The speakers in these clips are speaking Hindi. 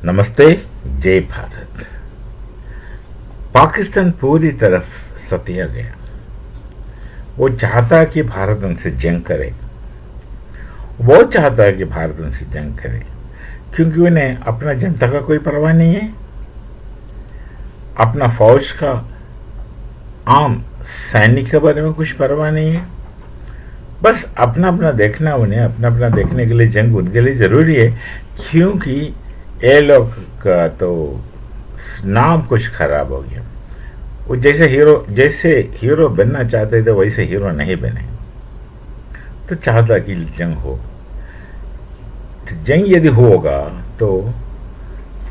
नमस्ते। जय भारत। पाकिस्तान पूरी तरफ सतिया गया। वो चाहता है कि भारत उनसे जंग करे। वो चाहता है कि भारत उनसे जंग करे क्योंकि उन्हें अपना जनता का कोई परवाह नहीं है, अपना फौज का आम सैनिक के बारे में कुछ परवाह नहीं है। बस अपना अपना देखना, उन्हें अपना अपना देखने के लिए जंग उनके लिए ज़रूरी है क्योंकि ये लोग का तो नाम कुछ खराब हो गया। वो जैसे हीरो बनना चाहते थे वैसे हीरो नहीं बने, तो चाहता कि जंग हो। तो जंग यदि होगा तो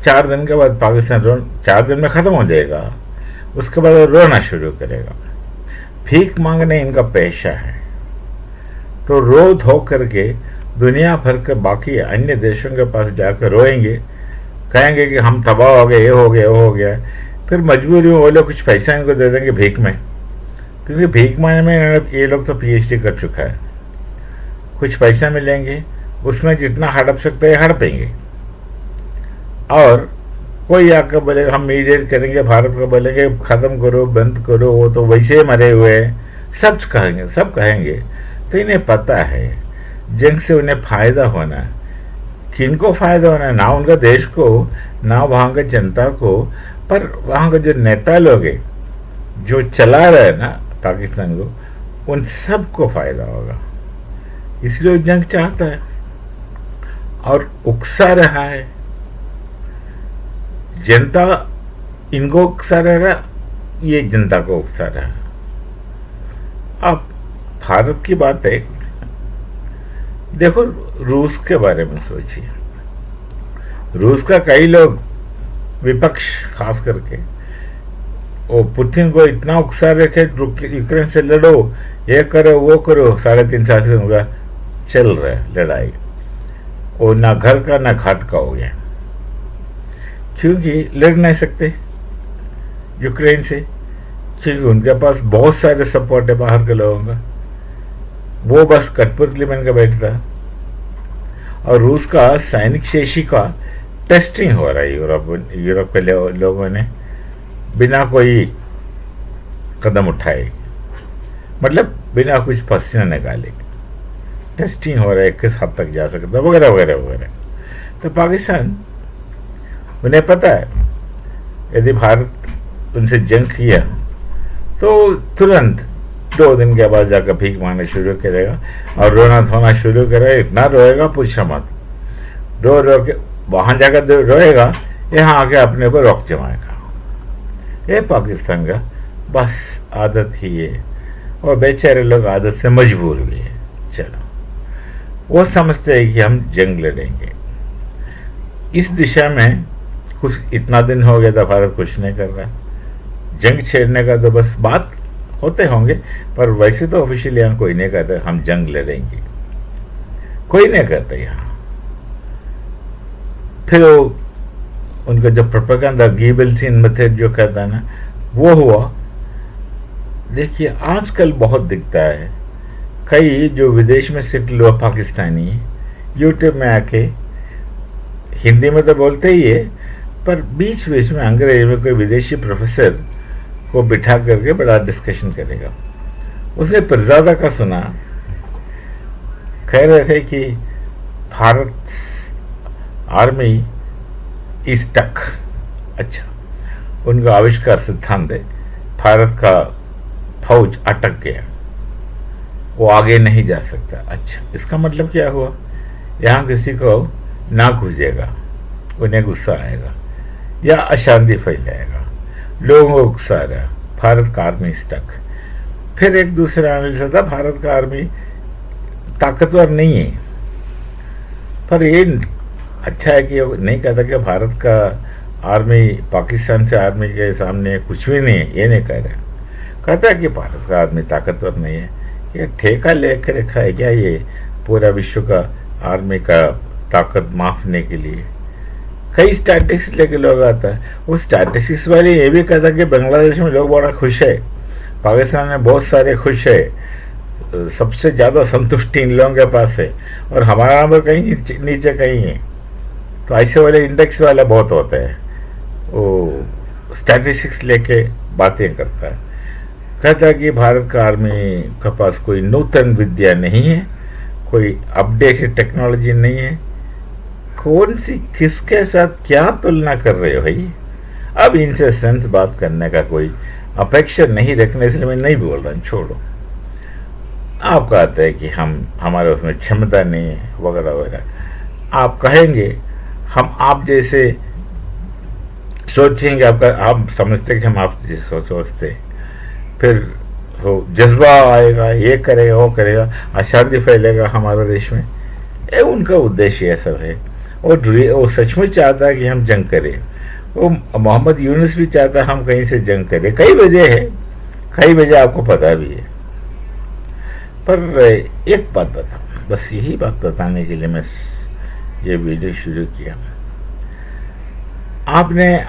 4 दिन के बाद पाकिस्तान 4 दिन में ख़त्म हो जाएगा। उसके बाद वो रोना शुरू करेगा। भीख मांगने इनका पेशा है, तो रो धो करके दुनिया भर के बाकी अन्य देशों के पास जाकर रोएंगे, कहेंगे कि हम तबाह हो गए, ये हो गया, वो हो गया। फिर मजबूरी में वो लोग कुछ पैसा इनको दे देंगे भीख में, क्योंकि भीख मांगने में ये लोग तो पीएचडी कर चुका है। कुछ पैसा मिलेंगे, उसमें जितना हड़प सकते हैं हड़पेंगे। और कोई आकर बोलेगा हम मीडिएट करेंगे, भारत को बोलेंगे ख़त्म करो, बंद करो, वो तो वैसे ही मरे हुए हैं, सब कहेंगे। तो इन्हें पता है जंग से उन्हें फ़ायदा होना है। किनको फ़ायदा होना है? ना उनका देश को, ना वहाँ के जनता को, पर वहाँ के जो नेता लोग हैं जो चला रहे हैं ना पाकिस्तान को, उन सबको फ़ायदा होगा। इसलिए जंग चाहता है और उकसा रहा है। जनता इनको उकसा रहा, ये जनता को उकसा रहा। अब भारत की बात है, देखो रूस के बारे में सोचिए। रूस का कई लोग, विपक्ष खास करके, वो पुतिन को इतना उकसा रखे यूक्रेन से लड़ो, ये करो, वो करो। 3.5 साल से उनका चल रहा है लड़ाई। वो ना घर का ना घाट का हो गया, क्योंकि लड़ नहीं सकते यूक्रेन से, क्योंकि उनके पास बहुत सारे सपोर्ट है बाहर के लोगों का। वो बस कठपुतली बन के बैठता। और रूस का सैनिक शेषी का टेस्टिंग हो रहा है यूरोप के लोगों ने बिना कोई कदम उठाए, मतलब बिना कुछ पसीना निकाले टेस्टिंग हो रहा है, किस हद तक जा सकता है, वगैरह वगैरह वगैरह। तो पाकिस्तान, उन्हें पता है यदि भारत उनसे जंग किया तो तुरंत 2 दिन के बाद जाकर भीख मांगना शुरू करेगा और रोना धोना शुरू करेगा। इतना रोएगा पूछा मत। रो रो के वहाँ जाकर रोएगा, यहाँ आके अपने को रोक जमाएगा। ये पाकिस्तान का बस आदत ही है, और बेचारे लोग आदत से मजबूर भी है। चलो, वो समझते हैं कि हम जंग लड़ेंगे। इस दिशा में कुछ इतना दिन हो गया था भारत कुछ नहीं कर रहा। जंग छेड़ने का तो बस बात होते होंगे, पर वैसे तो ऑफिशियली यहाँ कोई नहीं कहता हम जंग लड़ेंगे, कोई नहीं कहता यहाँ। फिर वो उनका जो प्रोपेगेंडा गीबल्सिन मेथड जो कहता है ना, वो हुआ। देखिए आजकल बहुत दिखता है, कई जो विदेश में सेटल हुआ पाकिस्तानी यूट्यूब में आके, हिंदी में तो बोलते ही है, पर बीच बीच में अंग्रेजी में कोई विदेशी प्रोफेसर को बिठा करके बड़ा डिस्कशन करेगा। उसने पिरजादा का सुना, कह रहे थे कि भारत आर्मी इज टक। अच्छा, उनका आविष्कार सिद्धांत है, भारत का फौज अटक गया, वो आगे नहीं जा सकता। अच्छा, इसका मतलब क्या हुआ? यहाँ किसी को ना घुसेगा, उन्हें गुस्सा आएगा या अशांति फैलाएगा, लोगों को उकसा रहा, भारत का आर्मी स्टक। फिर एक दूसरा एनालिसिस था, भारत का आर्मी ताकतवर नहीं है। पर ये अच्छा है कि नहीं कहता कि भारत का आर्मी पाकिस्तान से आर्मी के सामने कुछ भी नहीं है, ये नहीं कह रहा। कहता है कि भारत का आर्मी ताकतवर नहीं है। ये ठेका लेकर रखा है क्या ये पूरा विश्व का आर्मी का ताकत मापने के लिए? कई स्टैटिस्टिक्स लेके लोग आता है, वो स्टैटिस्टिक्स वाले ये भी कहता है कि बांग्लादेश में लोग बड़ा खुश है, पाकिस्तान में बहुत सारे खुश है, सबसे ज़्यादा संतुष्टि इन लोगों के पास है, और हमारा नंबर कहीं नीचे कहीं है। तो ऐसे वाले इंडेक्स वाला बहुत होता है, वो स्टैटिस्टिक्स लेके बातें करता है, कहता है कि भारत का आर्मी के पास कोई नूतन विद्या नहीं है, कोई अपडेटेड टेक्नोलॉजी नहीं है। कौन सी किसके साथ क्या तुलना कर रहे हो भाई? अब इनसे सेंस बात करने का कोई अपेक्षा नहीं रखने, इसलिए मैं नहीं बोल रहा हूँ, छोड़ो। आप कहते हैं कि हमारे उसमें क्षमता नहीं है वगैरह वगैरह। आप कहेंगे हम आप जैसे सोचेंगे, आप समझते कि हम आप जैसे सोचते, फिर हो जज्बा आएगा, ये करेगा वो करेगा, अशांति फैलेगा हमारे देश में। ये उनका उद्देश्य ये सब है। और वो सचमुच चाहता है कि हम जंग करें। वो मोहम्मद यूनुस भी चाहता है हम कहीं से जंग करें। कई वजह है, कई वजह आपको पता भी है। पर एक बात बताऊं, बस यही बात बताने के लिए मैं ये वीडियो शुरू किया। आपने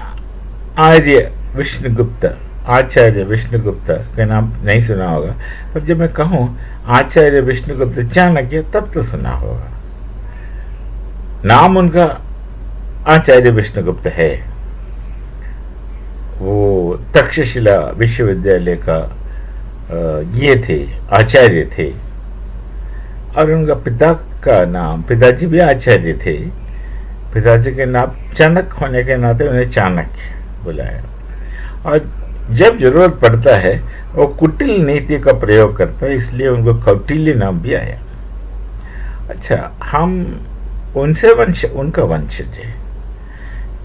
आचार्य विष्णुगुप्त का नाम नहीं सुना होगा, पर जब मैं कहूं आचार्य विष्णुगुप्त चाणक्य तब तो सुना होगा। नाम उनका आचार्य विष्णुगुप्त है। वो तक्षशिला विश्वविद्यालय का ये थे, आचार्य थे। और उनका पिता का नाम, पिताजी भी आचार्य थे, पिताजी के नाम चाणक्य होने के नाते उन्हें चाणक्य बुलाया। और जब जरूरत पड़ता है वो कुटिल नीति का प्रयोग करता है, इसलिए उनको कौटिल्य नाम भी आया। अच्छा, हम उनका वंशज है।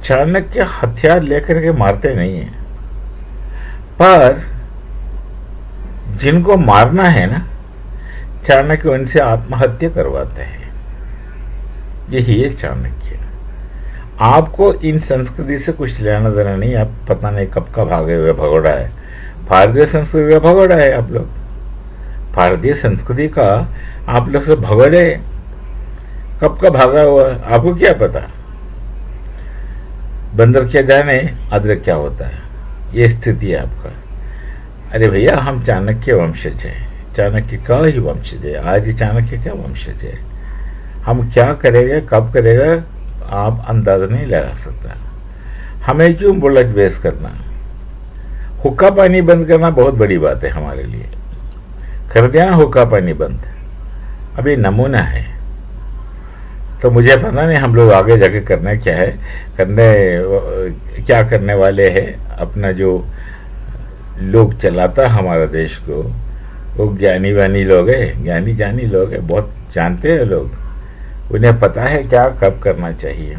चाणक्य हथियार लेकर के मारते नहीं है, पर जिनको मारना है ना, चाणक्य उनसे आत्महत्या करवाते हैं। यही है चाणक्य। आपको इन संस्कृति से कुछ लेना देना नहीं। आप पता नहीं कब का भागे हुए भगोड़ा है। भारतीय संस्कृति का भगोड़ा है आप लोग। भारतीय संस्कृति का आप लोग से भगोड़े कब का भागा हुआ आपको क्या पता? बंदर क्या जाने अदरक क्या होता है, ये स्थिति है आपका। अरे भैया, हम चाणक्य वंशज है, चाणक्य का ही वंशज है। आज ही चाणक्य क्या वंशज है। हम क्या करेंगे, कब करेगा, आप अंदाजा नहीं लगा सकता। हमें क्यों बुलेट वेस्ट करना? हुक्का पानी बंद करना बहुत बड़ी बात है हमारे लिए। कर दिया ना हुक्का पानी बंद, अभी नमूना है। तो मुझे पता नहीं हम लोग आगे जाके करना क्या है, क्या करने वाले हैं। अपना जो लोग चलाता हमारा देश को, वो ज्ञानी वानी लोग हैं, ज्ञानी जानी लोग हैं, बहुत जानते हैं लोग। उन्हें पता है क्या कब करना चाहिए।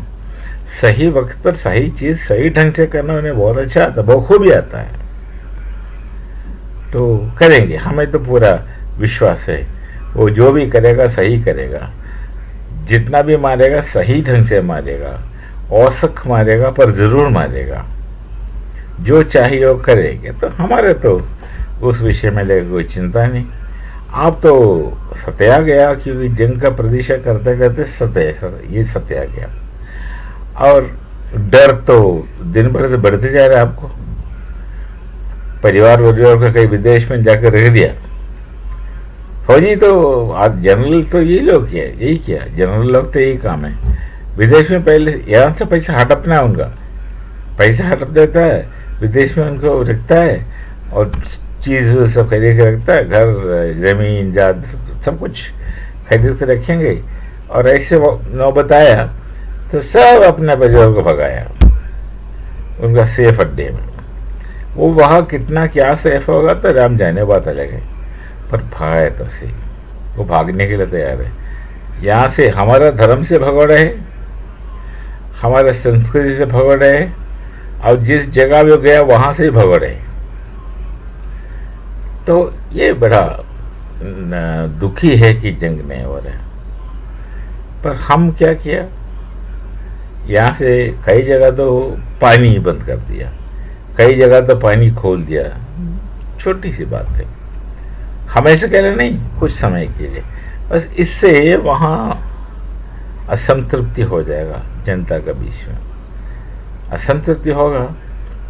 सही वक्त पर सही चीज सही ढंग से करना उन्हें बहुत अच्छा आता, बहुत खूब आता है। तो करेंगे, हमें तो पूरा विश्वास है। वो जो भी करेगा सही करेगा, जितना भी मारेगा सही ढंग से मारेगा, औसक मारेगा पर जरूर मारेगा। जो चाहिए वो करेंगे। तो हमारे तो उस विषय में लेकर कोई चिंता नहीं। आप तो सत्या गया, क्योंकि जंग का प्रतीक्षा करते करते ये सत्या गया। और डर तो दिन भर से बढ़ते जा रहा है आपको। परिवार का कहीं विदेश में जाकर रख दिया। फौजी तो आज जनरल तो यही किया, जनरल लोग तो यही काम है। विदेश में पहले यहाँ से पैसा हड़पना है उनका, पैसा हड़प देता है, विदेश में उनको रखता है और चीज़ सब खरीद के रखता है। घर, जमीन, जात सब कुछ खरीद के रखेंगे। और ऐसे नौबत आया तो सब अपने परिवार को भगाया उनका सेफ अड्डे में। वो वहाँ कितना क्या सेफ होगा तो राम जाने, बात अलग है। पर भागा तो सही, वो भागने के लिए तैयार है। यहाँ से हमारा धर्म से भगोड़ा है, हमारे संस्कृति से भगोड़ा है, और जिस जगह भी गया वहाँ से ही भगोड़ा है। तो ये बड़ा दुखी है कि जंग नहीं हो रहा है। पर हम क्या किया, यहाँ से कई जगह तो पानी बंद कर दिया, कई जगह तो पानी खोल दिया। छोटी सी बात है, हमेशा कह रहे नहीं, कुछ समय के लिए। बस इससे वहाँ असंतृप्ति हो जाएगा जनता का बीच में। असंतृप्ति होगा,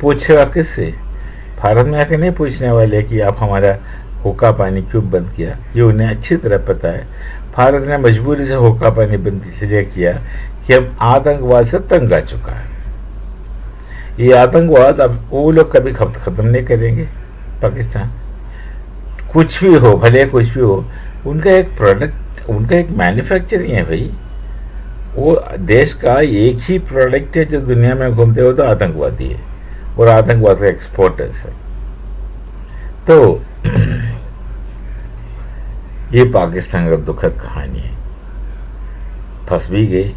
पूछेगा किससे? भारत में आके नहीं पूछने वाले कि आप हमारा हुक्का पानी क्यों बंद किया। ये उन्हें अच्छी तरह पता है। भारत ने मजबूरी से हुक्का पानी बंद इसलिए किया कि अब आतंकवाद से तंग आ चुका है। ये आतंकवाद अब वो लोग कभी खत्म नहीं करेंगे। पाकिस्तान कुछ भी हो, भले कुछ भी हो, उनका एक प्रोडक्ट, उनका एक मैन्युफैक्चरिंग है भाई। वो देश का एक ही प्रोडक्ट है जो दुनिया में घूमते हो तो आतंकवादी है, और आतंकवाद का एक्सपोर्टर्स है। तो ये पाकिस्तान का दुखद कहानी है। फंस भी गई,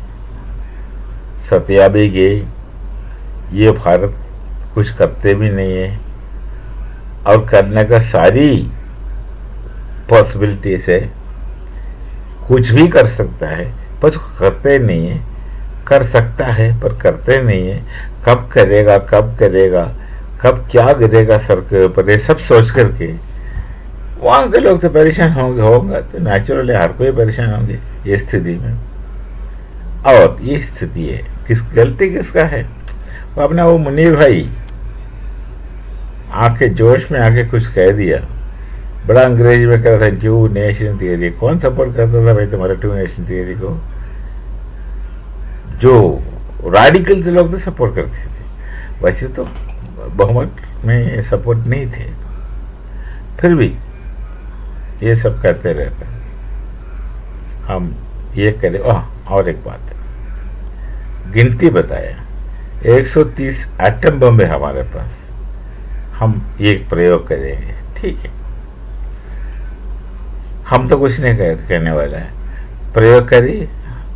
सत्या भी गई। ये भारत कुछ करते भी नहीं है, और करने का सारी पॉसिबिलिटीज है, कुछ भी कर सकता है पर करते नहीं है। कर सकता है पर करते नहीं है। कब करेगा, कब करेगा, कब क्या गिरेगा सर के ऊपर, ये सब सोच करके वहाँ के लोग तो परेशान होंगे तो नेचुरली हर कोई परेशान होंगे ये स्थिति में। और ये स्थिति है, गलती किसका है? वो अपना वो मुनीर भाई आके जोश में आके कुछ कह दिया, बड़ा अंग्रेजी में कह रहा था टू नेशन थियरी। कौन सपोर्ट करता था भाई तुम्हारे टू नेशन थियरी को? जो रेडिकल्स लोग तो सपोर्ट करते थे, वैसे तो बहुमत में सपोर्ट नहीं थे, फिर भी ये सब करते रहते। हम ये करें। और एक बात, गिनती बताया 130 एटम बम है हमारे पास, हम ये प्रयोग करेंगे, ठीक है। हम तो कुछ नहीं कहने वाला है, प्रयोग करिए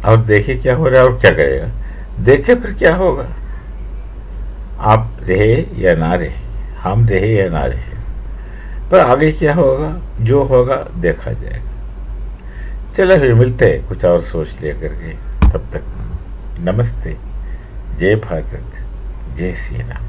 और देखिए क्या हो रहा है और क्या करेगा, देखे फिर क्या होगा। आप रहे या ना रहे, हम रहे या ना रहे, पर आगे क्या होगा, जो होगा देखा जाएगा। चलो फिर मिलते हैं कुछ और सोच लिया करके। तब तक नमस्ते, जय भारत, जय श्री राम।